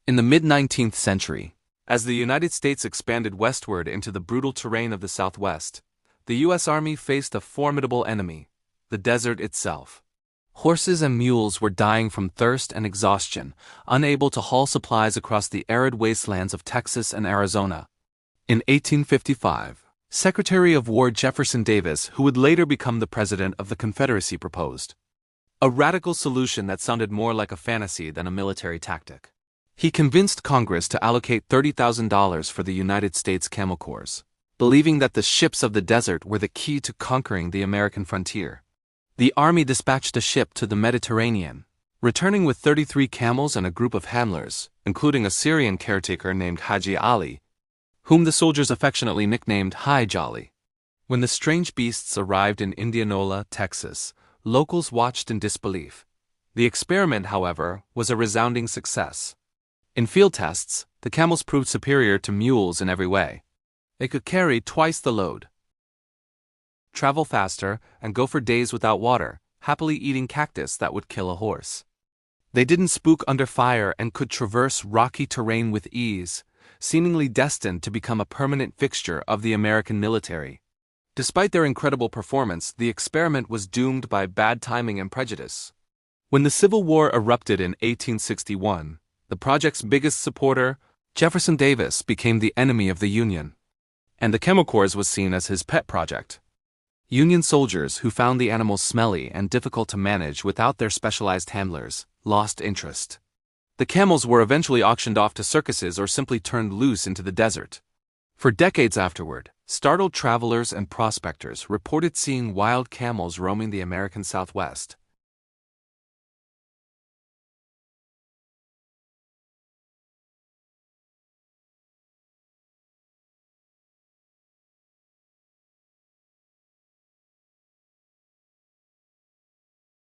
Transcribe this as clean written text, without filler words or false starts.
In the mid-19th century, as the United States expanded westward into the brutal terrain of the Southwest, the U.S. Army faced a formidable enemy, the desert itself. Horses and mules were dying from thirst and exhaustion, unable to haul supplies across the arid wastelands of Texas and Arizona. In 1855, Secretary of War Jefferson Davis, who would later become the President of the Confederacy, proposed a radical solution that sounded more like a fantasy than a military tactic. He convinced Congress to allocate $30,000 for the United States Camel Corps, believing that the ships of the desert were the key to conquering the American frontier. The Army dispatched a ship to the Mediterranean, returning with 33 camels and a group of handlers, including a Syrian caretaker named Haji Ali, whom the soldiers affectionately nicknamed Hajj Ali. When the strange beasts arrived in Indianola, Texas, locals watched in disbelief. The experiment, however, was a resounding success. In field tests, the camels proved superior to mules in every way. They could carry twice the load, travel faster, and go for days without water, happily eating cactus that would kill a horse. They didn't spook under fire and could traverse rocky terrain with ease, seemingly destined to become a permanent fixture of the American military. Despite their incredible performance, the experiment was doomed by bad timing and prejudice. When the Civil War erupted in 1861, the project's biggest supporter, Jefferson Davis, became the enemy of the Union, and the Camel Corps was seen as his pet project. Union soldiers, who found the animals smelly and difficult to manage without their specialized handlers, lost interest. The camels were eventually auctioned off to circuses or simply turned loose into the desert. For decades afterward, startled travelers and prospectors reported seeing wild camels roaming the American Southwest,